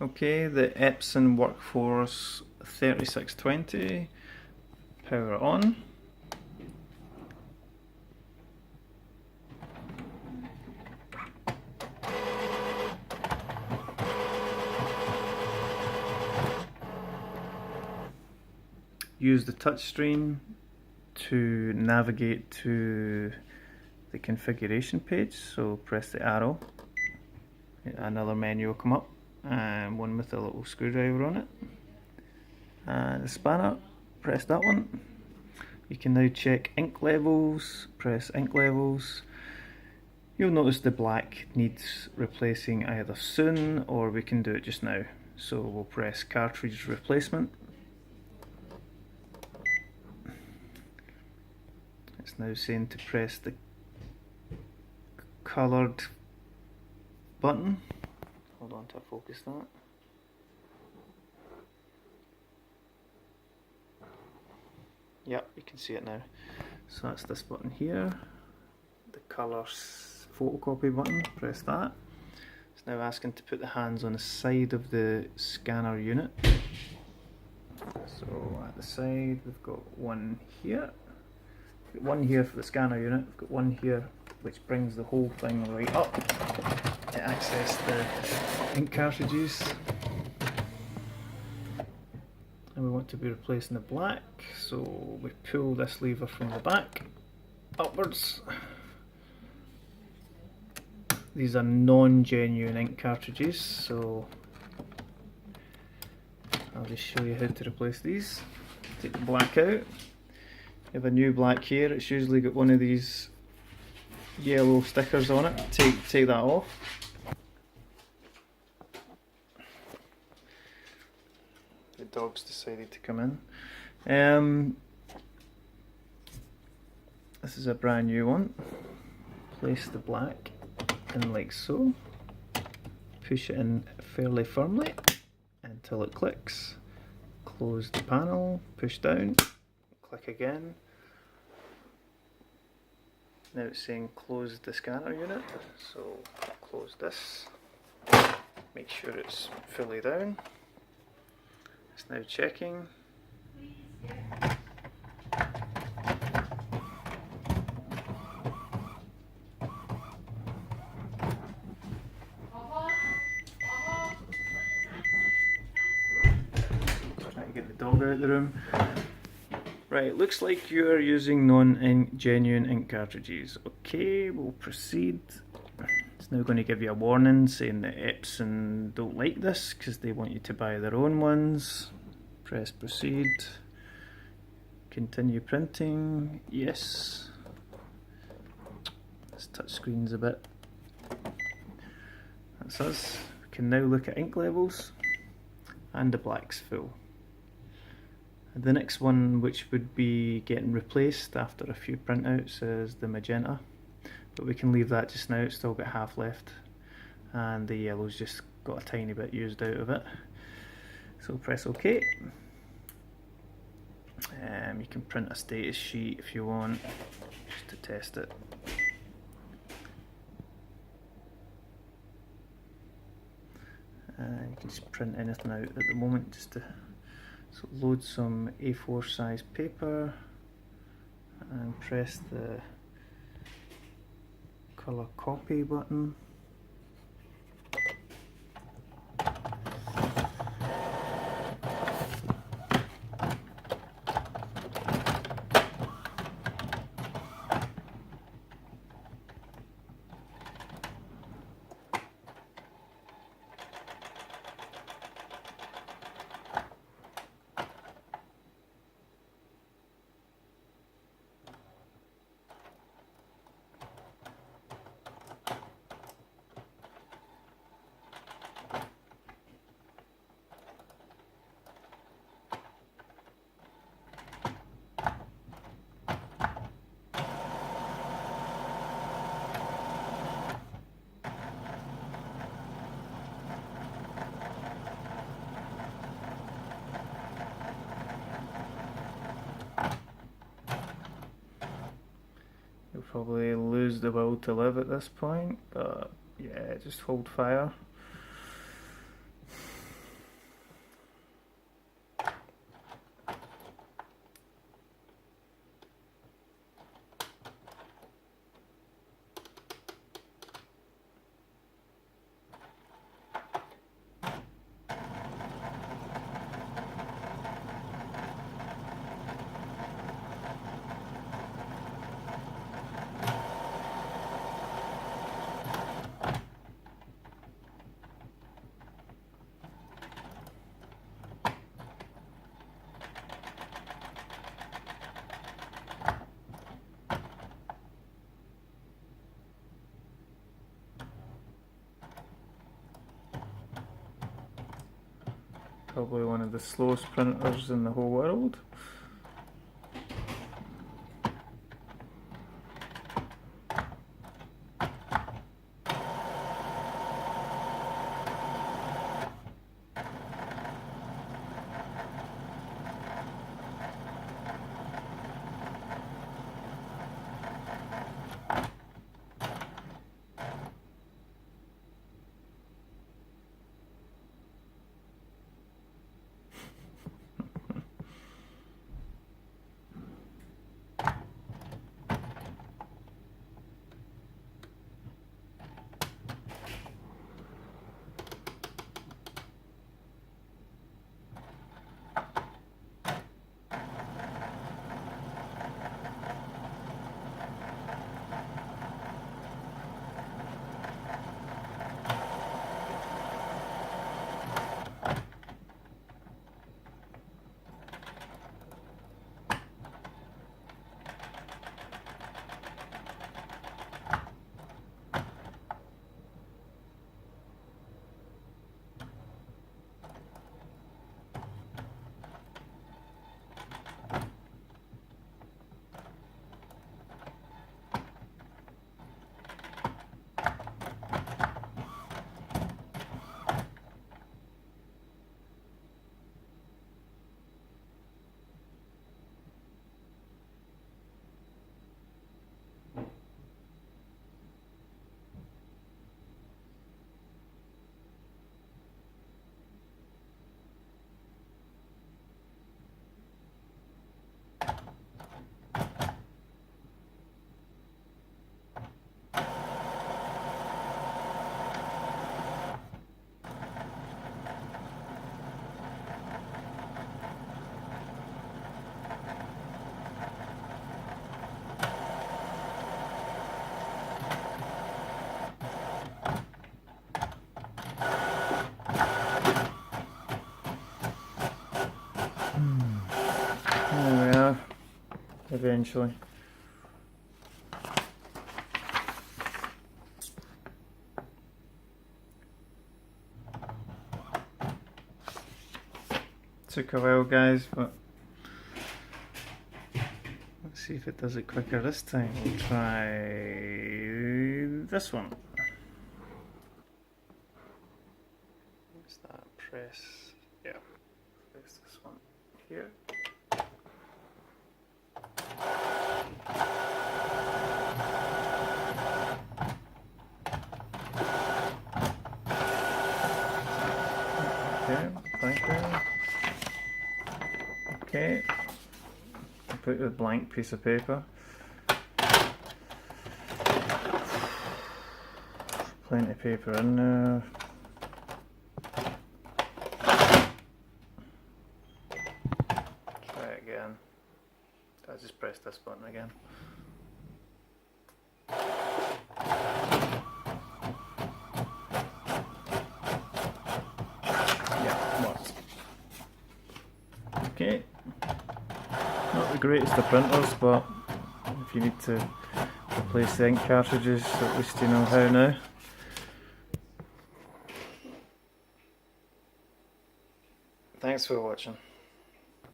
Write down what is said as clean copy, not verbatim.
Okay, the Epson WF3620, power on. Use the touchscreen to navigate to the configuration page, so press the arrow, another menu will come up, and one with a little screwdriver on it, and the spanner, press that one. You can now check ink levels, press ink levels. You'll notice the black needs replacing either soon, or we can do it just now, so we'll press cartridge replacement. It's now saying to press the coloured button. Hold on to focus that. Yep, you can see it now. So that's this button here, the colour photocopy button, press that. It's now asking to put the hands on the side of the scanner unit. So at the side we've got one here. We've got one here for the scanner unit, we've got one here which brings the whole thing right up to access the ink cartridges. And we want to be replacing the black, so we pull this lever from the back upwards. These are non-genuine ink cartridges, so I'll just show you how to replace these. Take the black out. You have a new black here, it's usually got one of these yellow stickers on it. Take that off. The dog's decided to come in. This is a brand new one. Place the black in like so. Push it in fairly firmly until it clicks. Close the panel, push down, click again. Now it's saying close the scanner unit, so close this. Make sure it's fully down. It's now checking. Trying to get the dog out of the room. Right, looks like you are using non-genuine ink cartridges. Okay, we'll proceed. It's now going to give you a warning saying that Epson don't like this because they want you to buy their own ones. Press proceed. Continue printing. Yes. This touchscreen's a bit. That's us. We can now look at ink levels, and the black's full. The next one, which would be getting replaced after a few printouts, is the magenta, but we can leave that just now. It's still got half left, and the yellow's just got a tiny bit used out of it. So press OK. You can print a status sheet if you want, just to test it. You can just print anything out at the moment, just to load some A4 size paper and press the colour copy button. You'll probably lose the will to live at this point, but yeah, just hold fire. Probably one of the slowest printers in the whole world. There we are, eventually. Took a while, guys, but let's see if it does it quicker this time. We'll try this one. What's that? Press, yeah, press this one here. Okay, thank you. Okay, put a blank piece of paper. Plenty of paper in there. Try it again. I just press this button again. Yeah, works. Okay. Not the greatest of printers, but if you need to replace the ink cartridges, at least you know how now. Thanks for watching.